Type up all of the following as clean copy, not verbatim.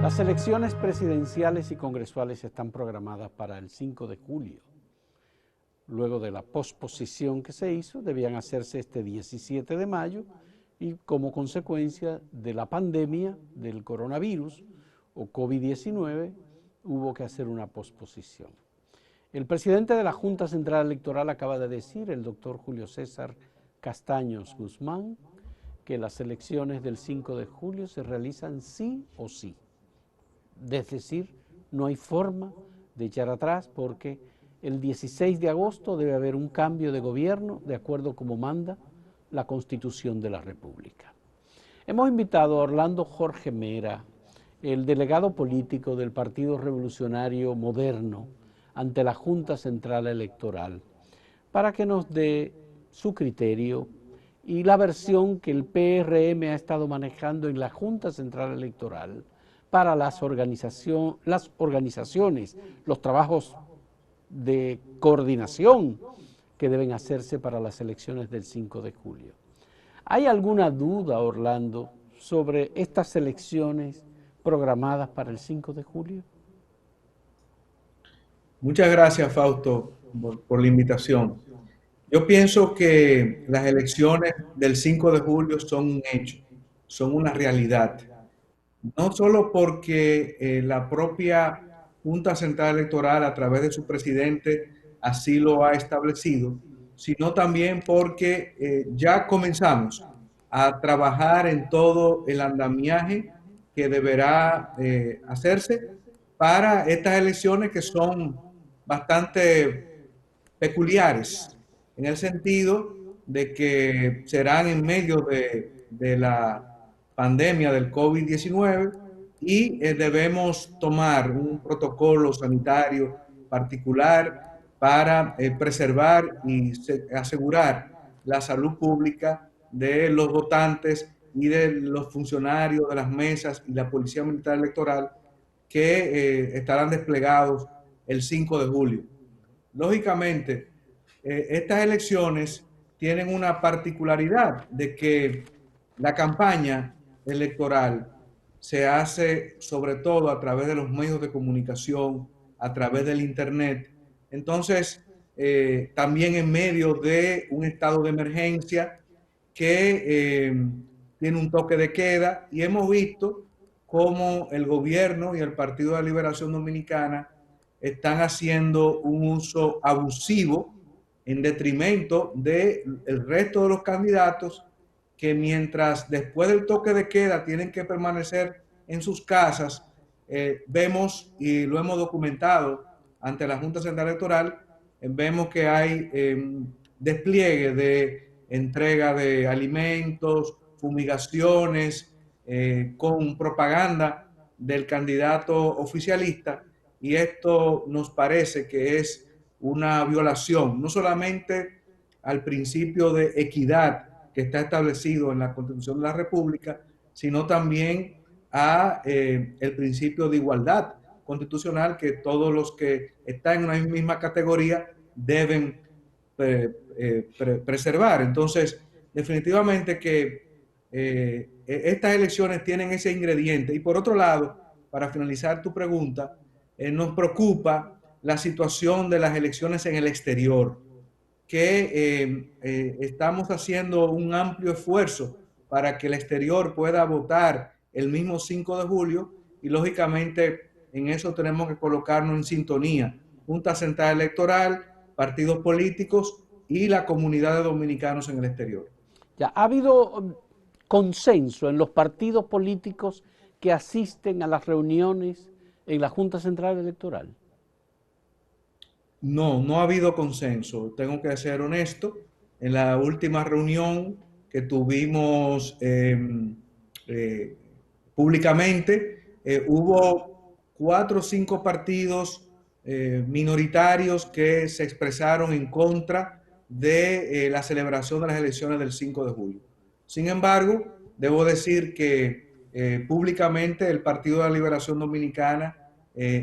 Las elecciones presidenciales y congresuales están programadas para el 5 de julio. Luego de la posposición que se hizo, debían hacerse este 17 de mayo y como consecuencia de la pandemia del coronavirus o COVID-19 hubo que hacer una posposición. El presidente de la Junta Central Electoral acaba de decir, el doctor Julio César Castaños Guzmán, que las elecciones del 5 de julio se realizan sí o sí. Es decir, no hay forma de echar atrás porque el 16 de agosto debe haber un cambio de gobierno de acuerdo como manda la Constitución de la República. Hemos invitado a Orlando Jorge Mera, el delegado político del Partido Revolucionario Moderno ante la Junta Central Electoral, para que nos dé su criterio y la versión que el PRM ha estado manejando en la Junta Central Electoral para las organizaciones, los trabajos de coordinación que deben hacerse para las elecciones del 5 de julio. ¿Hay alguna duda, Orlando, sobre estas elecciones programadas para el 5 de julio? Muchas gracias, Fausto, por la invitación. Yo pienso que las elecciones del 5 de julio son un hecho, son una realidad. No solo porque la propia Junta Central Electoral, a través de su presidente, así lo ha establecido, sino también porque ya comenzamos a trabajar en todo el andamiaje que deberá hacerse para estas elecciones que son bastante peculiares, en el sentido de que serán en medio de la pandemia del COVID-19 y debemos tomar un protocolo sanitario particular para preservar y asegurar la salud pública de los votantes y de los funcionarios de las mesas y la Policía Militar Electoral que estarán desplegados el 5 de julio. Lógicamente, estas elecciones tienen una particularidad de que la campaña electoral se hace sobre todo a través de los medios de comunicación, a través del Internet. Entonces, también en medio de un estado de emergencia que tiene un toque de queda, y hemos visto cómo el gobierno y el Partido de la Liberación Dominicana están haciendo un uso abusivo en detrimento del resto de los candidatos que mientras después del toque de queda tienen que permanecer en sus casas, vemos y lo hemos documentado ante la Junta Central Electoral, vemos que hay despliegue de entrega de alimentos, fumigaciones, con propaganda del candidato oficialista, y esto nos parece que es una violación no solamente al principio de equidad que está establecido en la Constitución de la República, sino también a el principio de igualdad constitucional que todos los que están en una misma categoría deben preservar. Entonces, definitivamente que estas elecciones tienen ese ingrediente. Y por otro lado, para finalizar tu pregunta, nos preocupa la situación de las elecciones en el exterior, que estamos haciendo un amplio esfuerzo para que el exterior pueda votar el mismo 5 de julio y lógicamente en eso tenemos que colocarnos en sintonía. Junta Central Electoral, partidos políticos y la comunidad de dominicanos en el exterior. Ya, ¿ha habido consenso en los partidos políticos que asisten a las reuniones en la Junta Central Electoral? No, no ha habido consenso. Tengo que ser honesto. En la última reunión que tuvimos eh, públicamente, hubo 4 o 5 partidos minoritarios que se expresaron en contra de la celebración de las elecciones del 5 de julio. Sin embargo, debo decir que públicamente el Partido de la Liberación Dominicana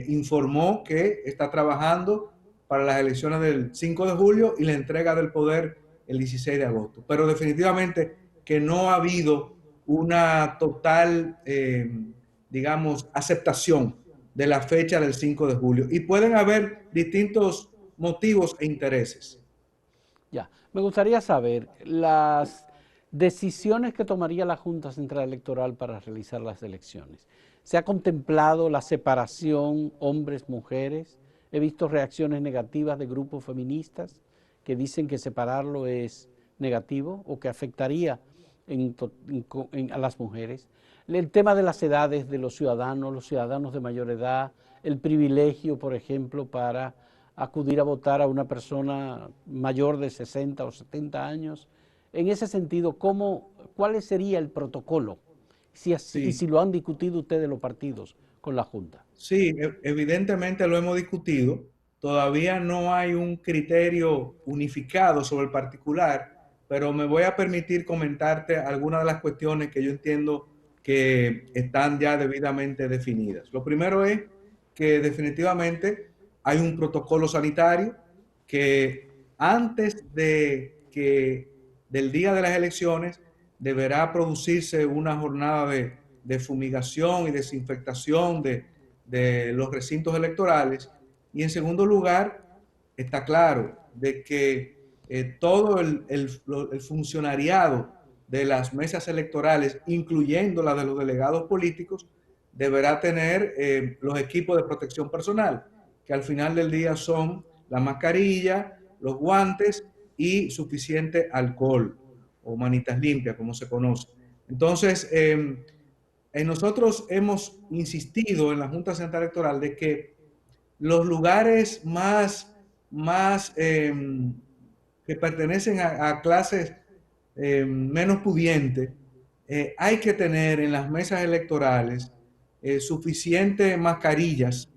informó que está trabajando para las elecciones del 5 de julio y la entrega del poder el 16 de agosto. Pero definitivamente que no ha habido una total digamos, aceptación de la fecha del 5 de julio. Y pueden haber distintos motivos e intereses. Ya, me gustaría saber las decisiones que tomaría la Junta Central Electoral para realizar las elecciones. ¿Se ha contemplado la separación hombres-mujeres? He visto reacciones negativas de grupos feministas que dicen que separarlo es negativo o que afectaría a las mujeres. El tema de las edades de los ciudadanos de mayor edad, el privilegio, por ejemplo, para acudir a votar a una persona mayor de 60 o 70 años. En ese sentido, ¿cuál sería el protocolo? Y si lo han discutido ustedes los partidos con la Junta. Sí, evidentemente lo hemos discutido. Todavía no hay un criterio unificado sobre el particular, pero me voy a permitir comentarte algunas de las cuestiones que yo entiendo que están ya debidamente definidas. Lo primero es que definitivamente hay un protocolo sanitario que antes del día de las elecciones deberá producirse una jornada de fumigación y desinfectación de los recintos electorales. Y en segundo lugar, está claro de que todo el funcionariado de las mesas electorales, incluyendo la de los delegados políticos, deberá tener los equipos de protección personal, que al final del día son la mascarilla, los guantes y suficiente alcohol o manitas limpias, como se conoce. Entonces, nosotros hemos insistido en la Junta Central Electoral de que los lugares más que pertenecen a clases menos pudientes, hay que tener en las mesas electorales suficientes mascarillas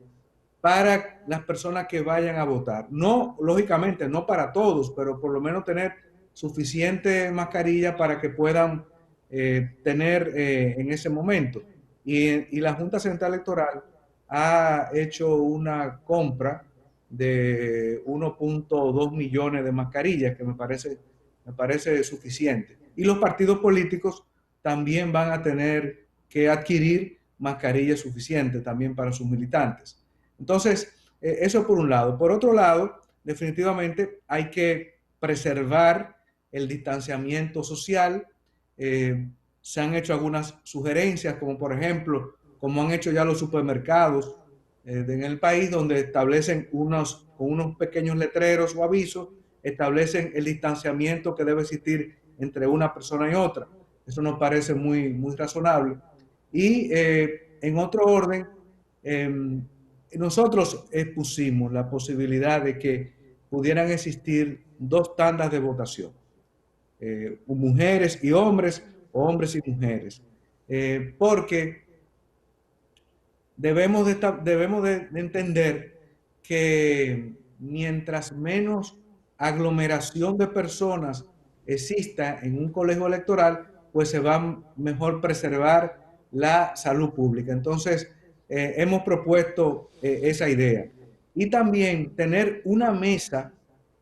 para las personas que vayan a votar. No, lógicamente, no para todos, pero por lo menos tener suficiente mascarilla para que puedan tener en ese momento. Y la Junta Central Electoral ha hecho una compra de 1.2 millones de mascarillas, que me parece suficiente. Y los partidos políticos también van a tener que adquirir mascarillas suficientes también para sus militantes. Entonces, eso por un lado. Por otro lado, definitivamente hay que preservar el distanciamiento social. Se han hecho algunas sugerencias, como por ejemplo, como han hecho ya los supermercados en el país, donde establecen con unos pequeños letreros o avisos, establecen el distanciamiento que debe existir entre una persona y otra. Eso nos parece muy razonable. Y en otro orden, nosotros expusimos la posibilidad de que pudieran existir dos tandas de votación, mujeres y hombres, o hombres y mujeres, porque debemos de entender que mientras menos aglomeración de personas exista en un colegio electoral, pues se va a mejor preservar la salud pública. Entonces, hemos propuesto esa idea. Y también tener una mesa,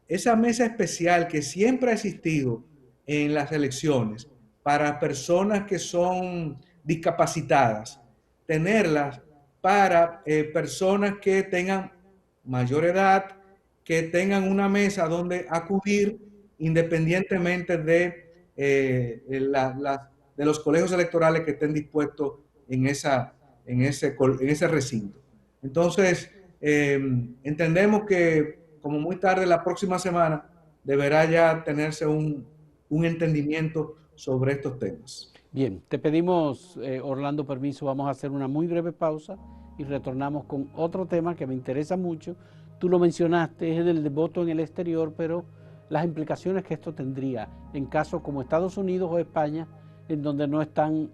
esa mesa especial que siempre ha existido en las elecciones para personas que son discapacitadas, tenerlas para personas que tengan mayor edad, que tengan una mesa donde acudir independientemente de los colegios electorales que estén dispuestos en ese recinto. Entonces, entendemos que como muy tarde la próxima semana deberá ya tenerse un entendimiento sobre estos temas. Bien, te pedimos, Orlando, permiso, vamos a hacer una muy breve pausa y retornamos con otro tema que me interesa mucho. Tú lo mencionaste, es el voto en el exterior, pero las implicaciones que esto tendría en casos como Estados Unidos o España, en donde no están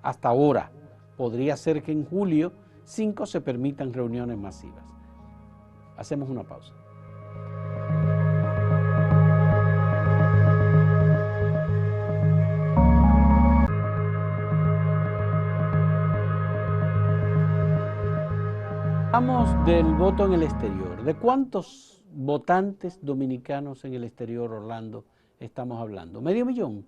hasta ahora. Podría ser que en julio 5 se permitan reuniones masivas. Hacemos una pausa. Hablamos del voto en el exterior. ¿De cuántos votantes dominicanos en el exterior, Orlando, estamos hablando? ¿Medio millón?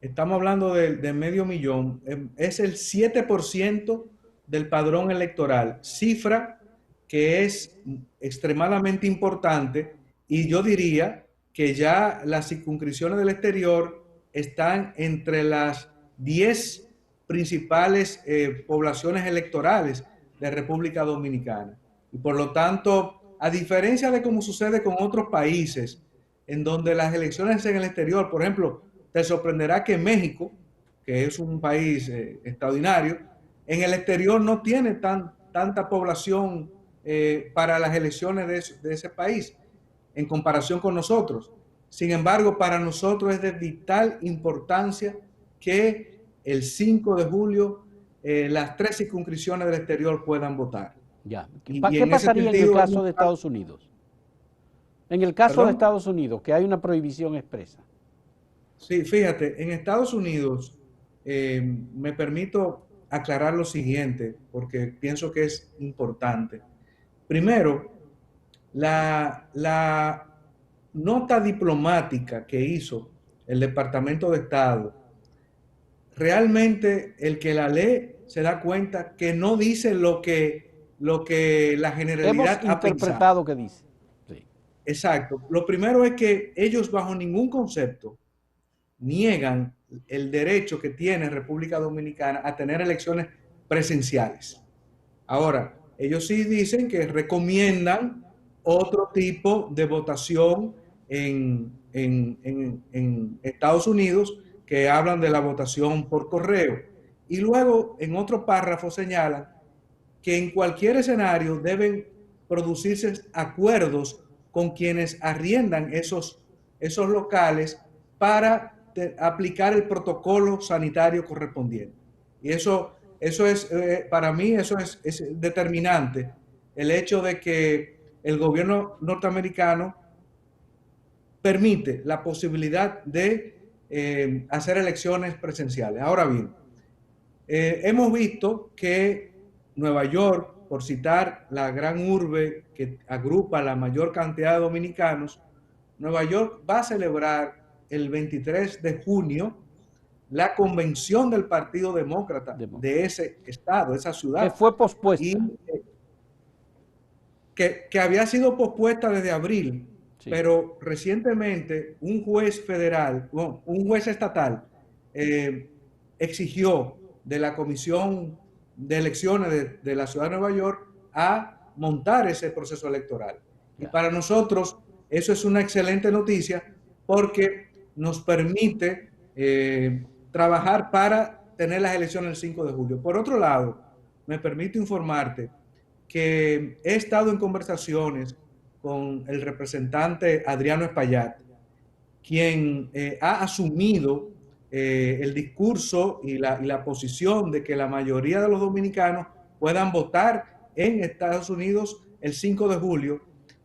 estamos hablando de medio millón, es el 7% del padrón electoral, cifra que es extremadamente importante, y yo diría que ya las circunscripciones del exterior están entre las 10 principales poblaciones electorales de República Dominicana. Y por lo tanto, a diferencia de cómo sucede con otros países, en donde las elecciones en el exterior, por ejemplo, te sorprenderá que México, que es un país extraordinario, en el exterior no tiene tanta población para las elecciones de ese país en comparación con nosotros. Sin embargo, para nosotros es de vital importancia que el 5 de julio las 3 circunscripciones del exterior puedan votar. Ya. Y ¿Qué en ese pasaría en el sentido, caso de Estados Unidos? En el caso de ¿perdón? Estados Unidos, que hay una prohibición expresa. Sí, fíjate, en Estados Unidos me permito aclarar lo siguiente, porque pienso que es importante. Primero, la nota diplomática que hizo el Departamento de Estado, realmente el que la lee se da cuenta que no dice lo que la Hemos generalidad ha pensado. interpretado que dice. Sí. Exacto. Lo primero es que ellos bajo ningún concepto niegan el derecho que tiene República Dominicana a tener elecciones presenciales. Ahora, ellos sí dicen que recomiendan otro tipo de votación en Estados Unidos, que hablan de la votación por correo. Y luego, en otro párrafo, señalan que en cualquier escenario deben producirse acuerdos con quienes arriendan esos locales para aplicar el protocolo sanitario correspondiente. Y eso es, para mí, eso es determinante, el hecho de que el gobierno norteamericano permite la posibilidad de hacer elecciones presenciales. Ahora bien, hemos visto que Nueva York, por citar la gran urbe que agrupa la mayor cantidad de dominicanos, Nueva York va a celebrar el 23 de junio la convención del Partido Demócrata de ese estado, esa Que ciudad, fue y pospuesta. que había sido pospuesta desde abril, Sí. pero recientemente un juez federal, bueno, un juez estatal, exigió de la Comisión de Elecciones de la Ciudad de Nueva York a montar ese proceso electoral. Y Ya. para nosotros eso es una excelente noticia porque nos permite trabajar para tener las elecciones el 5 de julio. Por otro lado, me permito informarte que he estado en conversaciones con el representante Adriano Espaillat, quien ha asumido el discurso y la posición de que la mayoría de los dominicanos puedan votar en Estados Unidos el 5 de julio,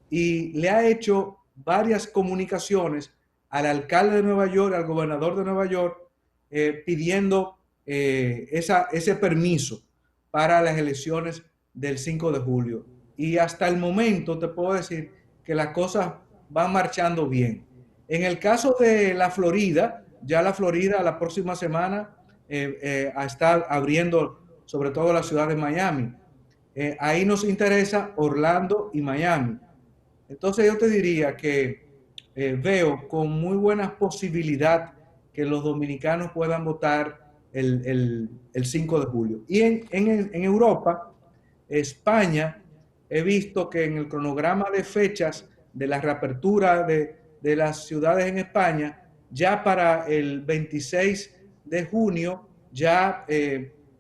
y le ha hecho varias comunicaciones al alcalde de Nueva York, al gobernador de Nueva York, pidiendo ese permiso para las elecciones del 5 de julio. Y hasta el momento te puedo decir que las cosas van marchando bien. En el caso de la Florida, ya la Florida la próxima semana está abriendo sobre todo la ciudad de Miami. Ahí nos interesa Orlando y Miami. Entonces yo te diría que veo con muy buena posibilidad que los dominicanos puedan votar el 5 de julio. Y en Europa, España, he visto que en el cronograma de fechas de la reapertura de las ciudades en España, ya para el 26 de junio ya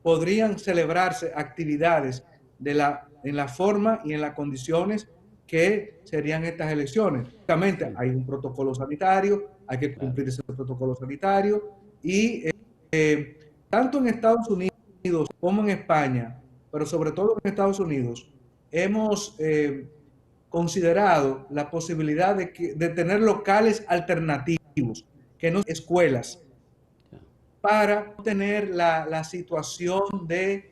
podrían celebrarse actividades en la forma y en las condiciones que serían estas elecciones. Obviamente hay un protocolo sanitario, hay que cumplir ese protocolo sanitario, y tanto en Estados Unidos como en España, pero sobre todo en Estados Unidos, hemos considerado la posibilidad de tener locales alternativos, que no escuelas, para tener la situación de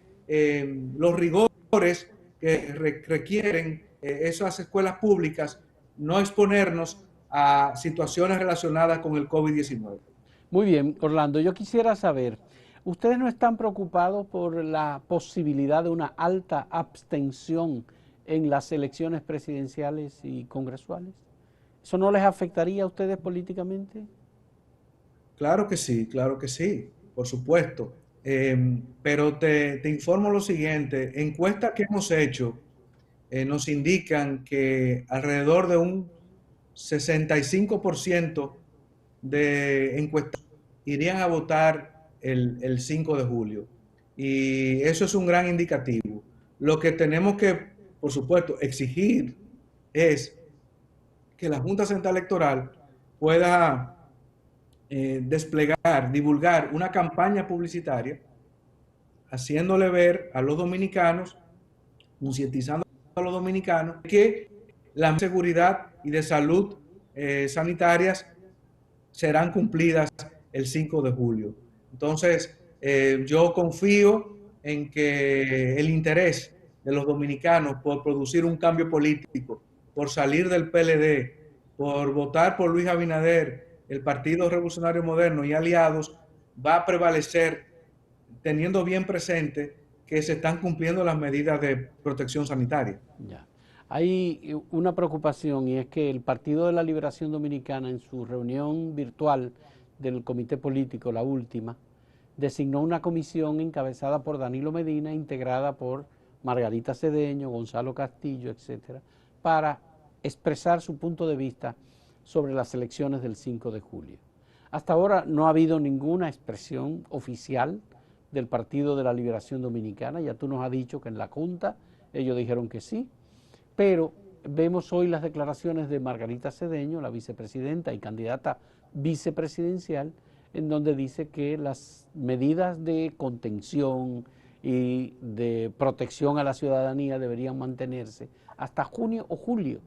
los rigores que requieren esas escuelas públicas, no exponernos a situaciones relacionadas con el COVID-19. Muy bien, Orlando, yo quisiera saber, ¿ustedes no están preocupados por la posibilidad de una alta abstención en las elecciones presidenciales y congresuales? ¿Eso no les afectaría a ustedes políticamente? Claro que sí, por supuesto. Pero te informo lo siguiente, encuestas que hemos hecho nos indican que alrededor de un 65% de encuestados irían a votar el 5 de julio. Y eso es un gran indicativo. Lo que tenemos que, por supuesto, exigir es que la Junta Central Electoral pueda desplegar, divulgar una campaña publicitaria, haciéndole ver a los dominicanos, concientizando a los dominicanos que la seguridad y de salud sanitarias serán cumplidas el 5 de julio. Entonces, yo confío en que el interés de los dominicanos por producir un cambio político, por salir del PLD, por votar por Luis Abinader, el Partido Revolucionario Moderno y aliados, va a prevalecer teniendo bien presente que se están cumpliendo las medidas de protección sanitaria. Ya. Hay una preocupación y es que el Partido de la Liberación Dominicana en su reunión virtual del comité político, la última, designó una comisión encabezada por Danilo Medina, integrada por Margarita Cedeño, Gonzalo Castillo, etcétera, para expresar su punto de vista sobre las elecciones del 5 de julio. Hasta ahora no ha habido ninguna expresión oficial del Partido de la Liberación Dominicana. Ya tú nos has dicho que en la Junta ellos dijeron que sí, pero vemos hoy las declaraciones de Margarita Cedeño, la vicepresidenta y candidata vicepresidencial, en donde dice que las medidas de contención y de protección a la ciudadanía deberían mantenerse hasta junio o julio.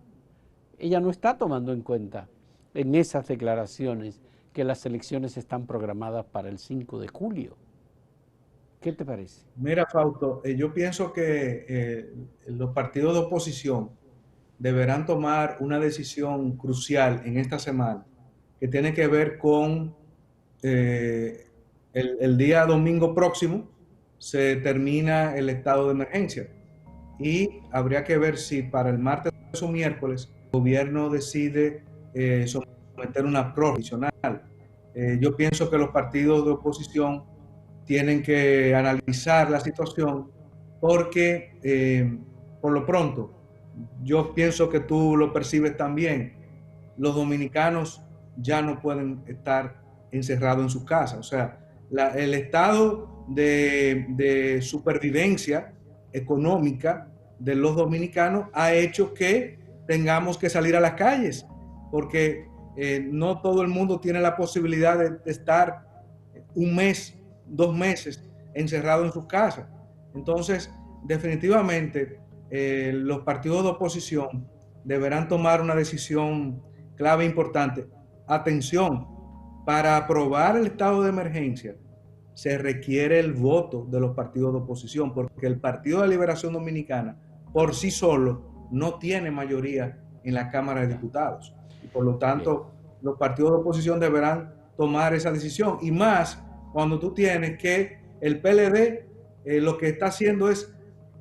Ella no está tomando en cuenta en esas declaraciones que las elecciones están programadas para el 5 de julio. ¿Qué te parece? Mira, Fausto, yo pienso que los partidos de oposición deberán tomar una decisión crucial en esta semana que tiene que ver con el día domingo próximo se termina el estado de emergencia y habría que ver si para el martes o miércoles el gobierno decide someter una prórroga adicional. Yo pienso que los partidos de oposición tienen que analizar la situación porque por lo pronto yo pienso que tú lo percibes también, los dominicanos ya no pueden estar encerrados en sus casas, o sea, el estado de supervivencia económica de los dominicanos ha hecho que tengamos que salir a las calles, porque no todo el mundo tiene la posibilidad de estar un mes, 2 meses encerrado en sus casas. Entonces, definitivamente, los partidos de oposición deberán tomar una decisión clave e importante. Atención, para aprobar el estado de emergencia se requiere el voto de los partidos de oposición, porque el Partido de Liberación Dominicana por sí solo no tiene mayoría en la Cámara de Diputados. Y por lo tanto, los partidos de oposición deberán tomar esa decisión. Y más cuando tú tienes que el PLD lo que está haciendo es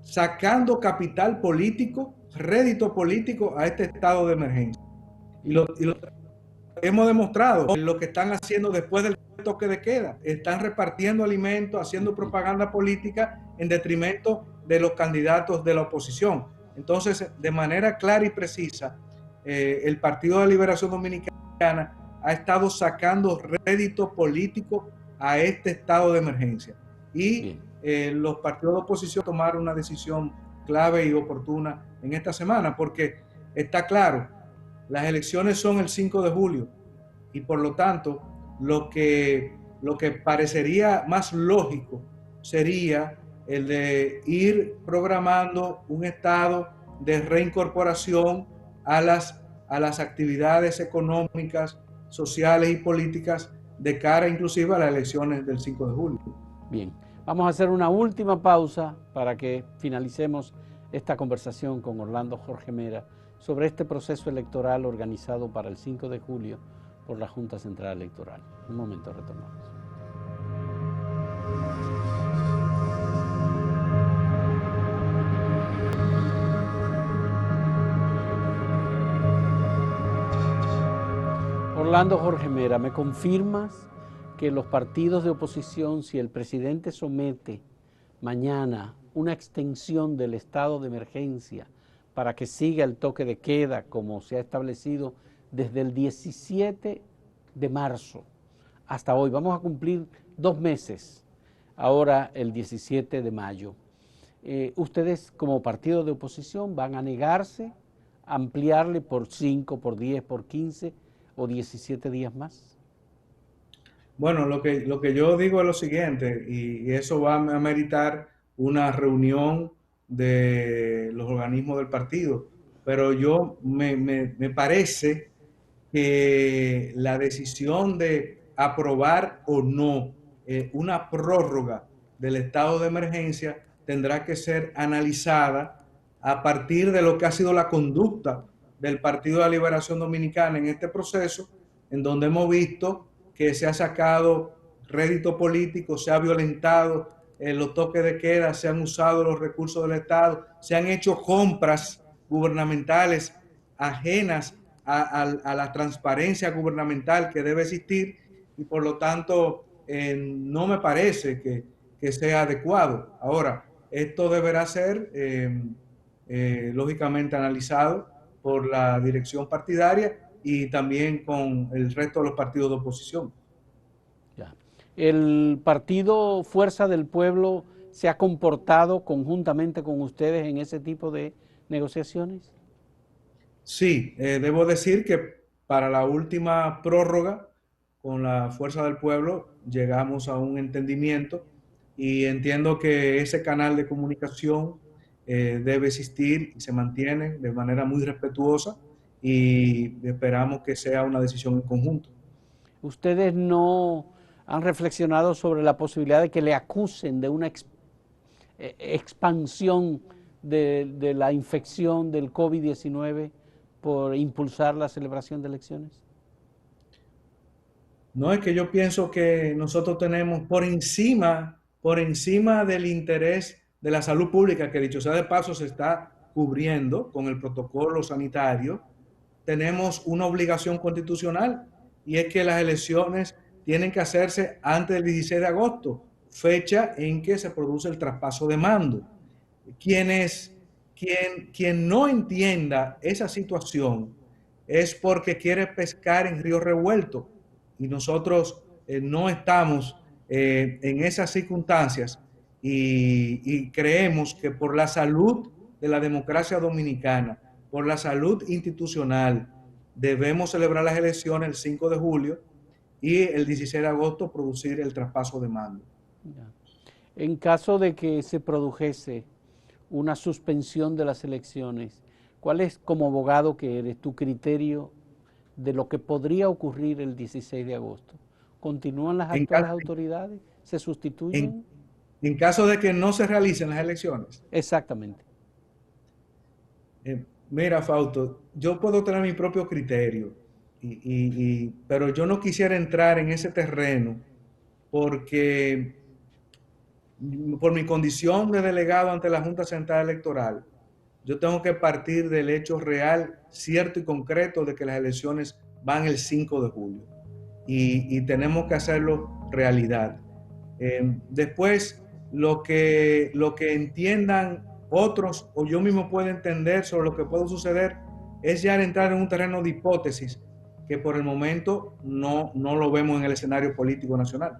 sacando capital político, rédito político a este estado de emergencia. Y lo hemos demostrado lo que están haciendo después del toque de queda. Están repartiendo alimentos, haciendo propaganda política en detrimento de los candidatos de la oposición. Entonces, de manera clara y precisa, el Partido de Liberación Dominicana ha estado sacando rédito político a este estado de emergencia. Y los partidos de oposición tomaron una decisión clave y oportuna en esta semana, porque está claro, las elecciones son el 5 de julio y por lo tanto lo que parecería más lógico sería el de ir programando un estado de reincorporación a las actividades económicas, sociales y políticas de cara inclusive a las elecciones del 5 de julio. Bien, vamos a hacer una última pausa para que finalicemos esta conversación con Orlando Jorge Mera sobre este proceso electoral organizado para el 5 de julio por la Junta Central Electoral. Un momento, retornamos. Orlando Jorge Mera, ¿me confirmas que los partidos de oposición, si el presidente somete mañana una extensión del estado de emergencia para que siga el toque de queda como se ha establecido desde el 17 de marzo hasta hoy? Vamos a cumplir 2 meses, ahora el 17 de mayo. ¿Ustedes como partido de oposición van a negarse a ampliarle por 5, por 10, por 15 o 17 días más? Bueno, lo que yo digo es lo siguiente, y eso va a meritar una reunión de los organismos del partido, pero me parece que la decisión de aprobar o no una prórroga del estado de emergencia tendrá que ser analizada a partir de lo que ha sido la conducta del Partido de la Liberación Dominicana en este proceso, en donde hemos visto que se ha sacado rédito político, se ha violentado los toques de queda, se han usado los recursos del Estado, se han hecho compras gubernamentales ajenas a la transparencia gubernamental que debe existir, y por lo tanto no me parece que sea adecuado. Ahora, esto deberá ser lógicamente analizado por la dirección partidaria y también con el resto de los partidos de oposición. Ya. ¿El partido Fuerza del Pueblo se ha comportado conjuntamente con ustedes en ese tipo de negociaciones? Sí, debo decir que para la última prórroga con la Fuerza del Pueblo llegamos a un entendimiento, y entiendo que ese canal de comunicación debe existir y se mantiene de manera muy respetuosa, y esperamos que sea una decisión en conjunto. ¿Ustedes no han reflexionado sobre la posibilidad de que le acusen de una expansión de la infección del COVID-19 por impulsar la celebración de elecciones? No, es que yo pienso que nosotros tenemos por encima del interés de la salud pública, que dicho sea de paso se está cubriendo con el protocolo sanitario, tenemos una obligación constitucional, y es que las elecciones tienen que hacerse antes del 16 de agosto, fecha en que se produce el traspaso de mando. Quien no entienda esa situación es porque quiere pescar en río revuelto, y nosotros no estamos en esas circunstancias, y creemos que por la salud de la democracia dominicana, por la salud institucional, debemos celebrar las elecciones el 5 de julio y el 16 de agosto producir el traspaso de mando. En caso de que se produjese una suspensión de las elecciones, ¿cuál es, como abogado que eres, tu criterio de lo que podría ocurrir el 16 de agosto? ¿Continúan las actuales autoridades? ¿Se sustituyen? En caso de que no se realicen las elecciones. Exactamente. Mira, Fausto, yo puedo tener mi propio criterio, pero yo no quisiera entrar en ese terreno porque por mi condición de delegado ante la Junta Central Electoral, yo tengo que partir del hecho real, cierto y concreto de que las elecciones van el 5 de julio, y tenemos que hacerlo realidad. Después, lo que entiendan otros o yo mismo puedo entender sobre lo que puede suceder es ya entrar en un terreno de hipótesis que por el momento no lo vemos en el escenario político nacional.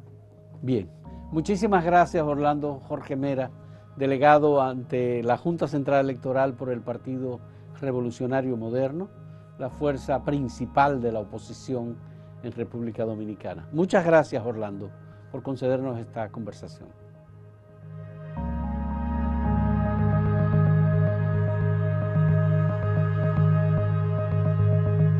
Bien, muchísimas gracias Orlando Jorge Mera, delegado ante la Junta Central Electoral por el Partido Revolucionario Moderno, la fuerza principal de la oposición en República Dominicana. Muchas gracias Orlando por concedernos esta conversación.